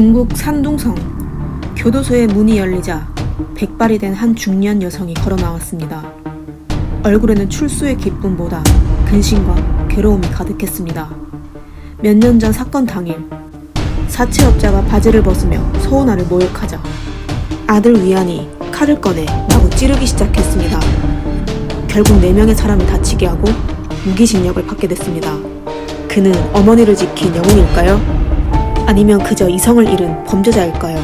중국 산둥성 교도소의 문이 열리자 백발이 된 한 중년 여성이 걸어 나왔습니다. 얼굴에는 출소의 기쁨보다 근심과 괴로움이 가득했습니다. 몇 년 전 사건 당일 사채업자가 바지를 벗으며 소은아를 모욕하자 아들 위안이 칼을 꺼내 마구 찌르기 시작했습니다. 결국 4명의 사람을 다치게 하고 무기징역을 받게 됐습니다. 그는 어머니를 지킨 영웅일까요? 아니면 그저 이성을 잃은 범죄자일까요?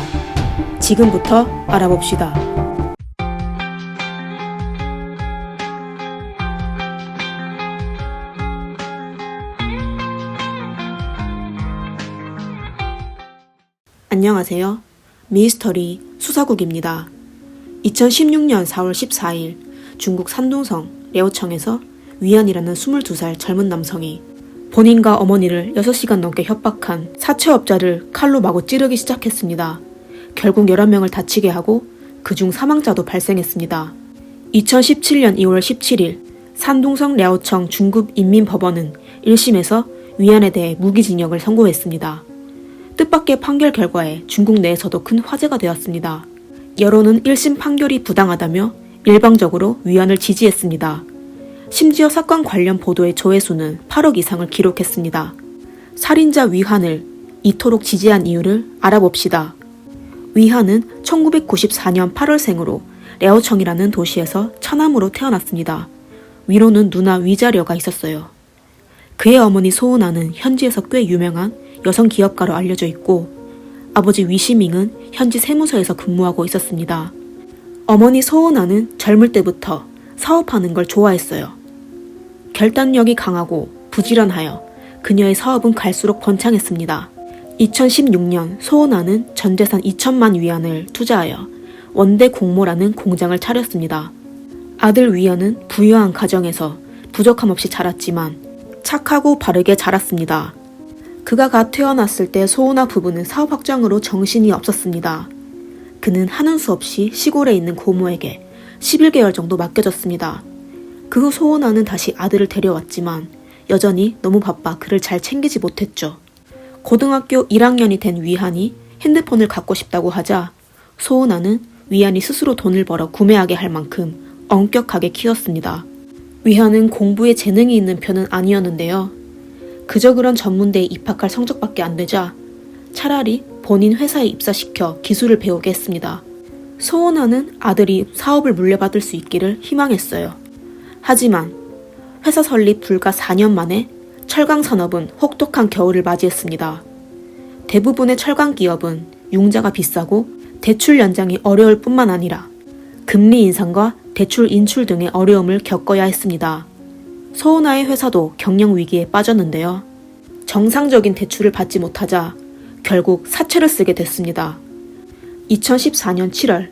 지금부터 알아봅시다. 안녕하세요. 미스터리 수사국입니다. 2016년 4월 14일 중국 산둥성 랴오청에서 위안이라는 22살 젊은 남성이 본인과 어머니를 6시간 넘게 협박한 사채업자를 칼로 마구 찌르기 시작했습니다. 결국 11명을 다치게 하고 그중 사망자도 발생했습니다. 2017년 2월 17일 산둥성 랴오청 중급인민법원은 1심에서 위안에 대해 무기징역을 선고했습니다. 뜻밖의 판결 결과에 중국 내에서도 큰 화제가 되었습니다. 여론은 1심 판결이 부당하다며 일방적으로 위안을 지지했습니다. 심지어 사건 관련 보도의 조회수는 8억 이상을 기록했습니다. 살인자 위한을 이토록 지지한 이유를 알아봅시다. 위한은 1994년 8월생으로 랴오청이라는 도시에서 처남으로 태어났습니다. 위로는 누나 위자려가 있었어요. 그의 어머니 소은아는 현지에서 꽤 유명한 여성 기업가로 알려져 있고 아버지 위시밍은 현지 세무서에서 근무하고 있었습니다. 어머니 소은아는 젊을 때부터 사업하는 걸 좋아했어요. 결단력이 강하고 부지런하여 그녀의 사업은 갈수록 번창했습니다. 2016년 소은아는 전재산 2천만 위안을 투자하여 원대공모라는 공장을 차렸습니다. 아들 위안은 부유한 가정에서 부족함 없이 자랐지만 착하고 바르게 자랐습니다. 그가 갓 태어났을 때 소은아 부부는 사업 확장으로 정신이 없었습니다. 그는 하는 수 없이 시골에 있는 고모에게 11개월 정도 맡겨졌습니다. 그 후 소은아는 다시 아들을 데려왔지만 여전히 너무 바빠 그를 잘 챙기지 못했죠. 고등학교 1학년이 된 위한이 핸드폰을 갖고 싶다고 하자 소은아는 위한이 스스로 돈을 벌어 구매하게 할 만큼 엄격하게 키웠습니다. 위한은 공부에 재능이 있는 편은 아니었는데요. 그저 그런 전문대에 입학할 성적밖에 안 되자 차라리 본인 회사에 입사시켜 기술을 배우게 했습니다. 소은아는 아들이 사업을 물려받을 수 있기를 희망했어요. 하지만 회사 설립 불과 4년 만에 철강 산업은 혹독한 겨울을 맞이했습니다. 대부분의 철강 기업은 융자가 비싸고 대출 연장이 어려울 뿐만 아니라 금리 인상과 대출 인출 등의 어려움을 겪어야 했습니다. 소은아의 회사도 경영 위기에 빠졌는데요. 정상적인 대출을 받지 못하자 결국 사채를 쓰게 됐습니다. 2014년 7월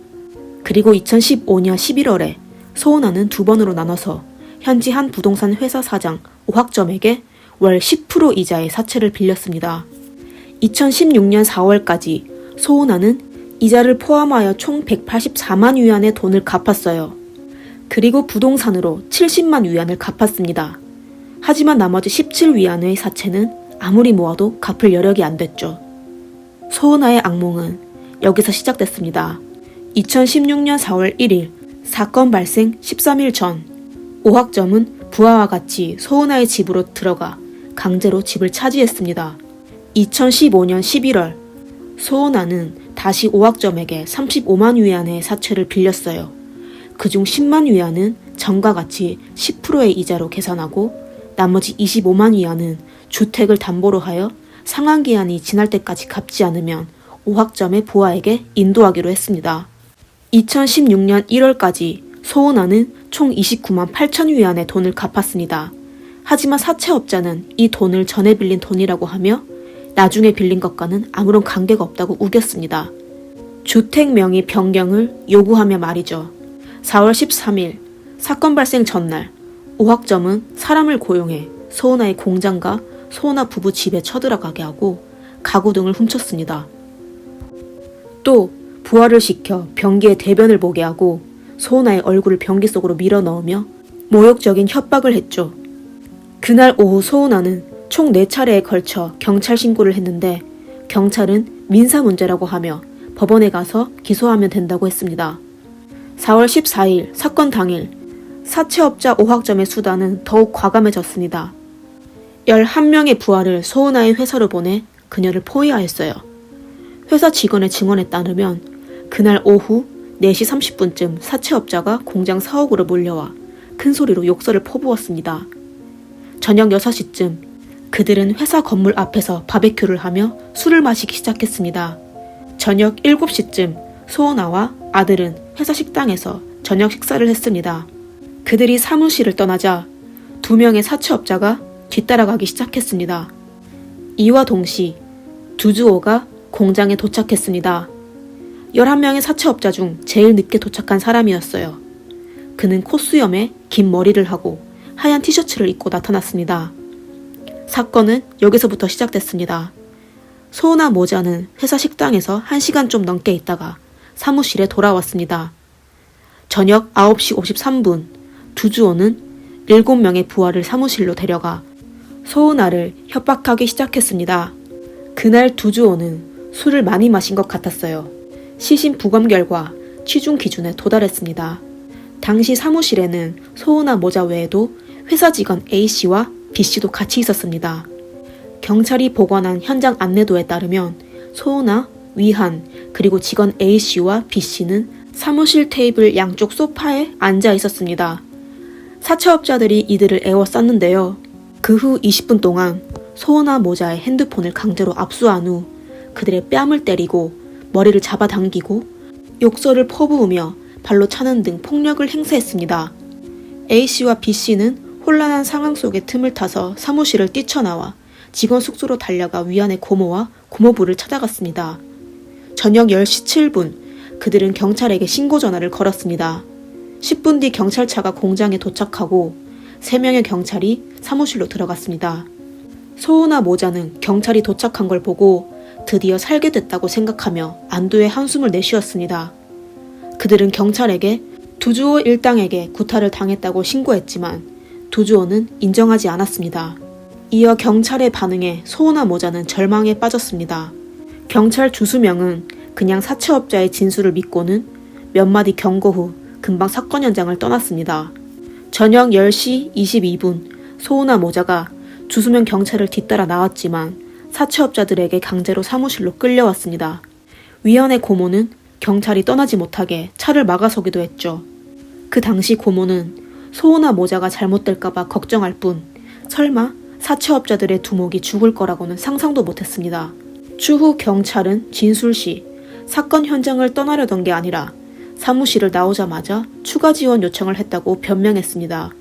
그리고 2015년 11월에 소은아는 2번으로 나눠서 현지 한 부동산 회사 사장 오학점에게 월 10% 이자의 사채를 빌렸습니다. 2016년 4월까지 소은아는 이자를 포함하여 총 184만 위안의 돈을 갚았어요. 그리고 부동산으로 70만 위안을 갚았습니다. 하지만 나머지 17위안의 사채는 아무리 모아도 갚을 여력이 안 됐죠. 소은아의 악몽은 여기서 시작됐습니다. 2016년 4월 1일 사건 발생 13일 전 오학점은 부하와 같이 소은아의 집으로 들어가 강제로 집을 차지했습니다. 2015년 11월 소은아는 다시 오학점에게 35만 위안의 사채를 빌렸어요. 그중 10만 위안은 전과 같이 10%의 이자로 계산하고 나머지 25만 위안은 주택을 담보로 하여 상환기한이 지날 때까지 갚지 않으면 오학점의 부하에게 인도하기로 했습니다. 2016년 1월까지 소은아는 총 29만 8천 위안의 돈을 갚았습니다. 하지만 사채업자는 이 돈을 전에 빌린 돈이라고 하며 나중에 빌린 것과는 아무런 관계가 없다고 우겼습니다. 주택 명의 변경을 요구하며 말이죠. 4월 13일 사건 발생 전날 오학점은 사람을 고용해 소은아의 공장과 소은아 부부 집에 쳐들어가게 하고 가구 등을 훔쳤습니다. 또 부하를 시켜 변기에 대변을 보게 하고 소은아의 얼굴을 변기 속으로 밀어 넣으며 모욕적인 협박을 했죠. 그날 오후 소은아는 총 4차례에 걸쳐 경찰 신고를 했는데 경찰은 민사 문제라고 하며 법원에 가서 기소하면 된다고 했습니다. 4월 14일 사건 당일 사채업자 오학점의 수단은 더욱 과감해졌습니다. 11명의 부하를 소은아의 회사로 보내 그녀를 포위하였어요. 회사 직원의 증언에 따르면 그날 오후 4시 30분쯤 사채업자가 공장 사옥으로 몰려와 큰 소리로 욕설을 퍼부었습니다. 저녁 6시쯤 그들은 회사 건물 앞에서 바베큐를 하며 술을 마시기 시작했습니다. 저녁 7시쯤 소은아와 아들은 회사 식당에서 저녁 식사를 했습니다. 그들이 사무실을 떠나자 2명의 사채업자가 뒤따라가기 시작했습니다. 이와 동시 두주호가 공장에 도착했습니다. 11명의 사채업자 중 제일 늦게 도착한 사람이었어요. 그는 콧수염에 긴 머리를 하고 하얀 티셔츠를 입고 나타났습니다. 사건은 여기서부터 시작됐습니다. 소은아 모자는 회사 식당에서 1시간 좀 넘게 있다가 사무실에 돌아왔습니다. 저녁 9시 53분 두주호는 7명의 부하를 사무실로 데려가 소은아를 협박하기 시작했습니다. 그날 두주호는 술을 많이 마신 것 같았어요. 시신 부검 결과 취중 기준에 도달했습니다. 당시 사무실에는 소은아 모자 외에도 회사 직원 A씨와 B씨도 같이 있었습니다. 경찰이 보관한 현장 안내도에 따르면 소은아, 위한, 그리고 직원 A씨와 B씨는 사무실 테이블 양쪽 소파에 앉아 있었습니다. 사채업자들이 이들을 에워쌌는데요. 그 후 20분 동안 소은아 모자의 핸드폰을 강제로 압수한 후 그들의 뺨을 때리고 머리를 잡아당기고 욕설을 퍼부으며 발로 차는 등 폭력을 행사했습니다. A씨와 B씨는 혼란한 상황 속에 틈을 타서 사무실을 뛰쳐나와 직원 숙소로 달려가 위안의 고모와 고모부를 찾아갔습니다. 저녁 10시 7분 그들은 경찰에게 신고 전화를 걸었습니다. 10분 뒤 경찰차가 공장에 도착하고 3명의 경찰이 사무실로 들어갔습니다. 소은아 모자는 경찰이 도착한 걸 보고 드디어 살게 됐다고 생각하며 안도의 한숨을 내쉬었습니다. 그들은 경찰에게 두주호 일당에게 구타를 당했다고 신고했지만 두주호는 인정하지 않았습니다. 이어 경찰의 반응에 소은아 모자는 절망에 빠졌습니다. 경찰 주수명은 그냥 사채업자의 진술을 믿고는 몇 마디 경고 후 금방 사건 현장을 떠났습니다. 저녁 10시 22분 소은아 모자가 주수명 경찰을 뒤따라 나왔지만 사채업자들에게 강제로 사무실로 끌려왔습니다. 위안의 고모는 경찰이 떠나지 못하게 차를 막아서기도 했죠. 그 당시 고모는 소은아 모자가 잘못될까봐 걱정할 뿐 설마 사채업자들의 두목이 죽을 거라고는 상상도 못했습니다. 추후 경찰은 진술 시 사건 현장을 떠나려던 게 아니라 사무실을 나오자마자 추가 지원 요청을 했다고 변명했습니다.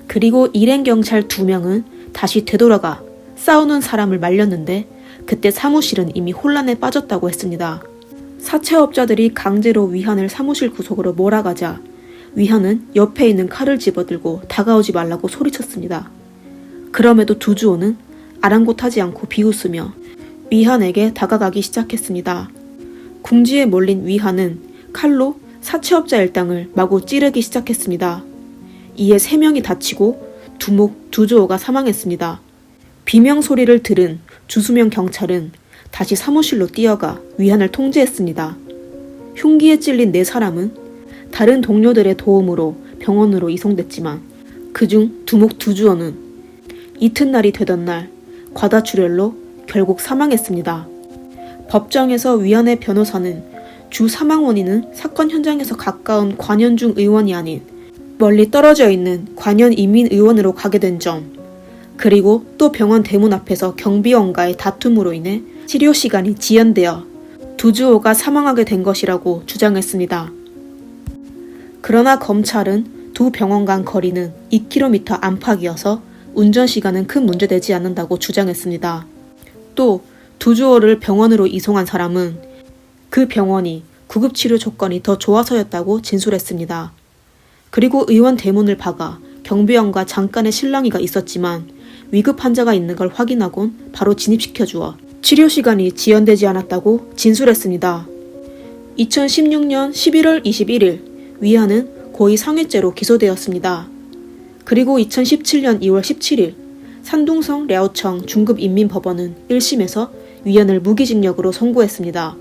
그리고 일행 경찰 2명은 다시 되돌아가 싸우는 사람을 말렸는데 그때 사무실은 이미 혼란에 빠졌다고 했습니다. 사채업자들이 강제로 위한을 사무실 구석으로 몰아가자 위한은 옆에 있는 칼을 집어들고 다가오지 말라고 소리쳤습니다. 그럼에도 두주호는 아랑곳하지 않고 비웃으며 위한에게 다가가기 시작했습니다. 궁지에 몰린 위한은 칼로 사채업자 일당을 마구 찌르기 시작했습니다. 이에 3명이 다치고 두목 두주호가 사망했습니다. 비명 소리를 들은 주수명 경찰은 다시 사무실로 뛰어가 위한을 통제했습니다. 흉기에 찔린 4사람은 다른 동료들의 도움으로 병원으로 이송됐지만 그중 두목 두주호는 이튿날이 되던 날 과다출혈로 결국 사망했습니다. 법정에서 위안의 변호사는 주 사망 원인은 사건 현장에서 가까운 관현중 의원이 아닌 멀리 떨어져 있는 관현 이민 의원으로 가게 된 점, 그리고 또 병원 대문 앞에서 경비원과의 다툼으로 인해 치료 시간이 지연되어 두주호가 사망하게 된 것이라고 주장했습니다. 그러나 검찰은 두 병원 간 거리는 2km 안팎이어서 운전 시간은 큰 문제되지 않는다고 주장했습니다. 또 두주호를 병원으로 이송한 사람은 그 병원이 구급치료 조건이 더 좋아서였다고 진술했습니다. 그리고 의원 대문을 박아 경비원과 잠깐의 실랑이가 있었지만 위급 환자가 있는 걸 확인하곤 바로 진입시켜주어 치료 시간이 지연되지 않았다고 진술했습니다. 2016년 11월 21일 위안은 고의 상해죄로 기소되었습니다. 그리고 2017년 2월 17일 산둥성 랴오청 중급인민법원은 1심에서 위안을 무기징역으로 선고했습니다.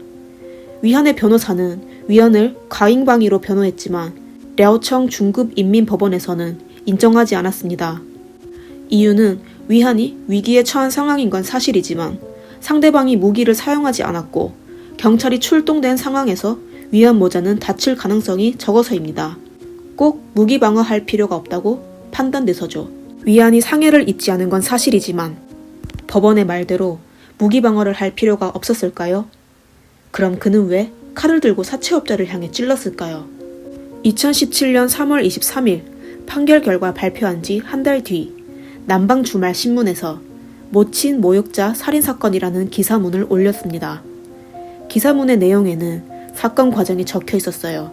위안의 변호사는 위안을 과잉방위로 변호했지만 랴오청 중급인민법원에서는 인정하지 않았습니다. 이유는 위안이 위기에 처한 상황인 건 사실이지만 상대방이 무기를 사용하지 않았고 경찰이 출동된 상황에서 위안 모자는 다칠 가능성이 적어서입니다. 꼭 무기 방어할 필요가 없다고 판단돼서죠. 위안이 상해를 입지 않은 건 사실이지만 법원의 말대로 무기 방어를 할 필요가 없었을까요? 그럼 그는 왜 칼을 들고 사채업자를 향해 찔렀을까요? 2017년 3월 23일 판결 결과 발표한 지 한 달 뒤 남방주말신문에서 모친 모욕자 살인사건이라는 기사문을 올렸습니다. 기사문의 내용에는 사건 과정이 적혀 있었어요.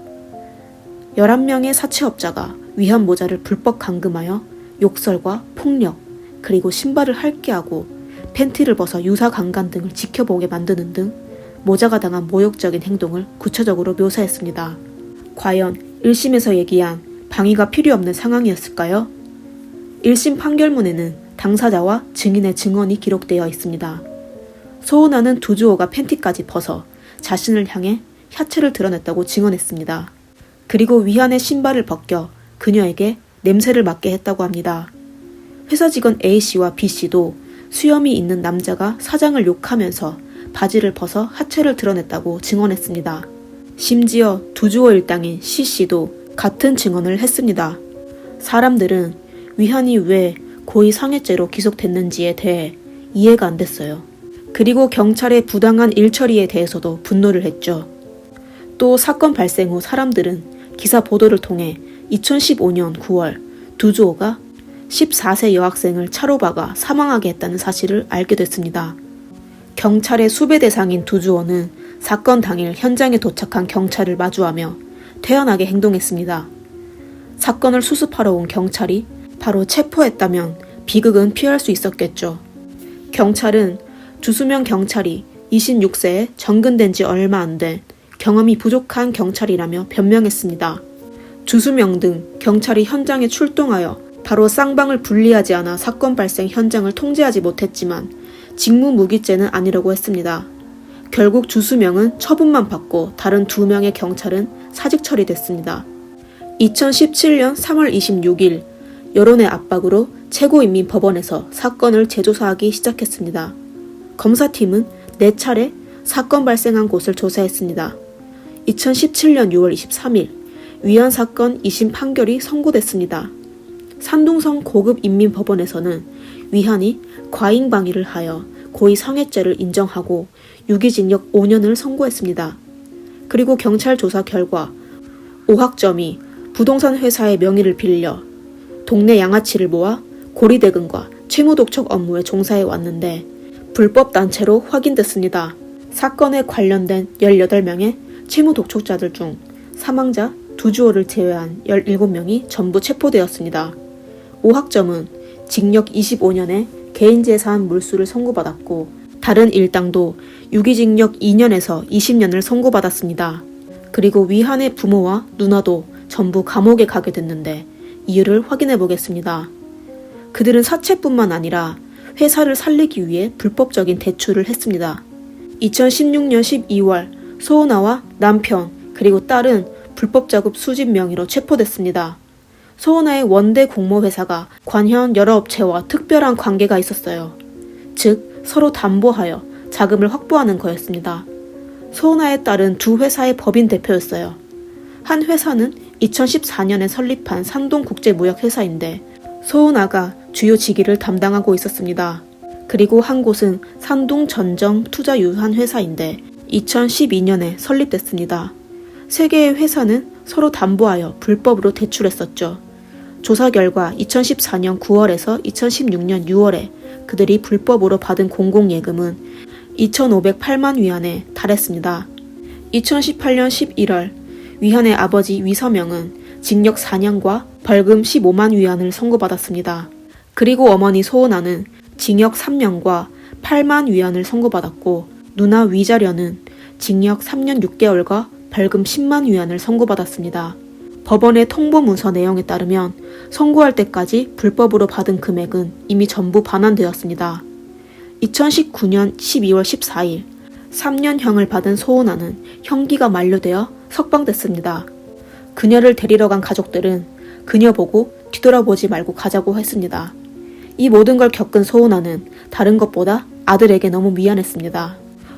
11명의 사채업자가 위안 모자를 불법 감금하여 욕설과 폭력, 그리고 신발을 핥게하고 팬티를 벗어 유사 강간 등을 지켜보게 만드는 등 모자가 당한 모욕적인 행동을 구체적으로 묘사했습니다. 과연 1심에서 얘기한 방위가 필요 없는 상황이었을까요? 1심 판결문에는 당사자와 증인의 증언이 기록되어 있습니다. 소은아는 두주호가 팬티까지 벗어 자신을 향해 하체를 드러냈다고 증언했습니다. 그리고 위안의 신발을 벗겨 그녀에게 냄새를 맡게 했다고 합니다. 회사 직원 A씨와 B씨도 수염이 있는 남자가 사장을 욕하면서 바지를 벗어 하체를 드러냈다고 증언했습니다. 심지어 두주호 일당인 C씨도 같은 증언을 했습니다. 사람들은 위안이 왜 고의 상해죄로 기소됐는지에 대해 이해가 안 됐어요. 그리고 경찰의 부당한 일처리에 대해서도 분노를 했죠. 또 사건 발생 후 사람들은 기사 보도를 통해 2015년 9월 두주호가 14세 여학생을 차로 박아 사망하게 했다는 사실을 알게 됐습니다. 경찰의 수배 대상인 두주호는 사건 당일 현장에 도착한 경찰을 마주하며 태연하게 행동했습니다. 사건을 수습하러 온 경찰이 바로 체포했다면 비극은 피할 수 있었겠죠. 경찰은 주수명 경찰이 26세에 정근된 지 얼마 안 된 경험이 부족한 경찰이라며 변명했습니다. 주수명 등 경찰이 현장에 출동하여 바로 쌍방을 분리하지 않아 사건 발생 현장을 통제하지 못했지만 직무무기죄는 아니라고 했습니다. 결국 주수명은 처분만 받고 다른 2명의 경찰은 사직 처리됐습니다. 2017년 3월 26일 여론의 압박으로 최고인민법원에서 사건을 재조사하기 시작했습니다. 검사팀은 4차례 사건 발생한 곳을 조사했습니다. 2017년 6월 23일 위안 사건 2심 판결이 선고됐습니다. 산둥성 고급인민법원에서는 위안이 과잉방위를 하여 고의 상해죄를 인정하고 유기징역 5년을 선고했습니다. 그리고 경찰 조사 결과 오학점이 부동산 회사의 명의를 빌려 동네 양아치를 모아 고리대금과 채무독촉 업무에 종사해 왔는데 불법 단체로 확인됐습니다. 사건에 관련된 18명의 채무독촉자들 중 사망자 두주호를 제외한 17명이 전부 체포되었습니다. 오학점은 징역 25년에 개인재산 몰수를 선고받았고 다른 일당도 유기징역 2년에서 20년을 선고받았습니다. 그리고 위안의 부모와 누나도 전부 감옥에 가게 됐는데 이유를 확인해 보겠습니다. 그들은 사채뿐만 아니라 회사를 살리기 위해 불법적인 대출을 했습니다. 2016년 12월 소은아와 남편 그리고 딸은 불법 자금 수집 명의로 체포됐습니다. 소은아의 원대 공모회사가 관현 여러 업체와 특별한 관계가 있었어요. 즉 서로 담보하여 자금을 확보하는 거였습니다. 소은아의 딸은 2회사의 법인 대표였어요. 한 회사는 2014년에 설립한 산동국제무역회사인데 소은아가 주요 직위를 담당하고 있었습니다. 그리고 한 곳은 산동전정투자유한회사인데 2012년에 설립됐습니다. 3개의 회사는 서로 담보하여 불법으로 대출했었죠. 조사 결과 2014년 9월에서 2016년 6월에 그들이 불법으로 받은 공공예금은 2,508만 위안에 달했습니다. 2018년 11월 위안의 아버지 위서명은 징역 4년과 벌금 15만 위안을 선고받았습니다. 그리고 어머니 소은아는 징역 3년과 8만 위안을 선고받았고 누나 위자련은 징역 3년 6개월과 벌금 10만 위안을 선고받았습니다. 법원의 통보문서 내용에 따르면 선고할 때까지 불법으로 받은 금액은 이미 전부 반환되었습니다. 2019년 12월 14일 3년형을 받은 소은아는 형기가 만료되어 석방됐습니다. 그녀를 데리러 간 가족들은 그녀 보고 뒤돌아보지 말고 가자고 했습니다. 이 모든 걸 겪은 소은아는 다른 것보다 아들에게 너무 미안했습니다.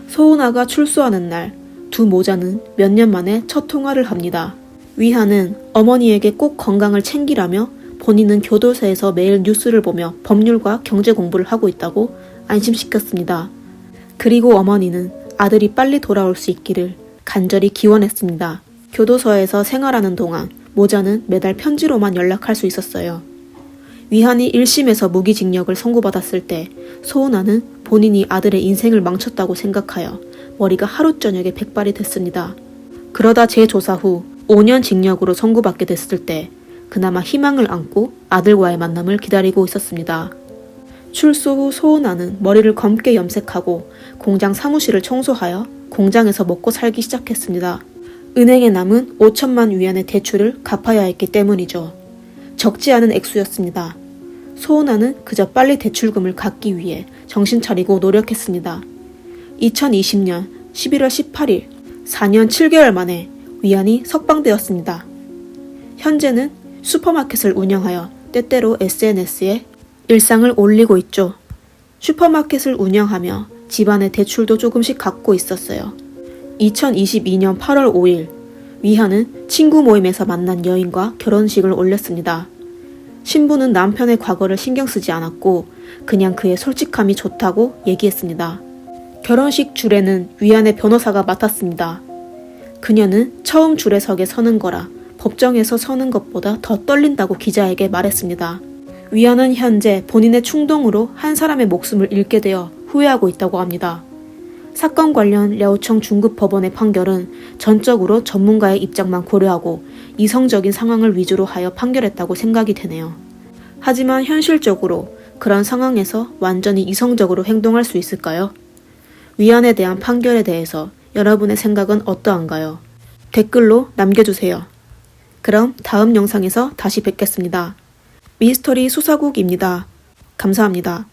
소은아가 출소하는 날 두 모자는 몇 년 만에 첫 통화를 합니다. 위하는 어머니에게 꼭 건강을 챙기라며 본인은 교도소에서 매일 뉴스를 보며 법률과 경제 공부를 하고 있다고 안심시켰습니다. 그리고 어머니는 아들이 빨리 돌아올 수 있기를 간절히 기원했습니다. 교도소에서 생활하는 동안 모자는 매달 편지로만 연락할 수 있었어요. 위한이 1심에서 무기징역을 선고받았을 때 소은아는 본인이 아들의 인생을 망쳤다고 생각하여 머리가 하루저녁에 백발이 됐습니다. 그러다 재조사 후 5년 징역으로 선고받게 됐을 때 그나마 희망을 안고 아들과의 만남을 기다리고 있었습니다. 출소 후 소은아는 머리를 검게 염색하고 공장 사무실을 청소하여 공장에서 먹고 살기 시작했습니다. 은행에 남은 5천만 위안의 대출을 갚아야 했기 때문이죠. 적지 않은 액수였습니다. 소은아는 그저 빨리 대출금을 갚기 위해 정신 차리고 노력했습니다. 2020년 11월 18일 4년 7개월 만에 위안이 석방되었습니다. 현재는 슈퍼마켓을 운영하여 때때로 SNS에 일상을 올리고 있죠. 슈퍼마켓을 운영하며 집안의 대출도 조금씩 갚고 있었어요. 2022년 8월 5일 위하는 친구 모임에서 만난 여인과 결혼식을 올렸습니다. 신부는 남편의 과거를 신경 쓰지 않았고 그냥 그의 솔직함이 좋다고 얘기했습니다. 결혼식 줄에는 위안의 변호사가 맡았습니다. 그녀는 처음 줄에석에 서는 거라 법정에서 서는 것보다 더 떨린다고 기자에게 말했습니다. 위안은 현재 본인의 충동으로 한 사람의 목숨을 잃게 되어 후회하고 있다고 합니다. 사건 관련 랴오청 중급법원의 판결은 전적으로 전문가의 입장만 고려하고 이성적인 상황을 위주로 하여 판결했다고 생각이 되네요. 하지만 현실적으로 그런 상황에서 완전히 이성적으로 행동할 수 있을까요? 위안에 대한 판결에 대해서 여러분의 생각은 어떠한가요? 댓글로 남겨주세요. 그럼 다음 영상에서 다시 뵙겠습니다. 미스터리 수사국입니다. 감사합니다.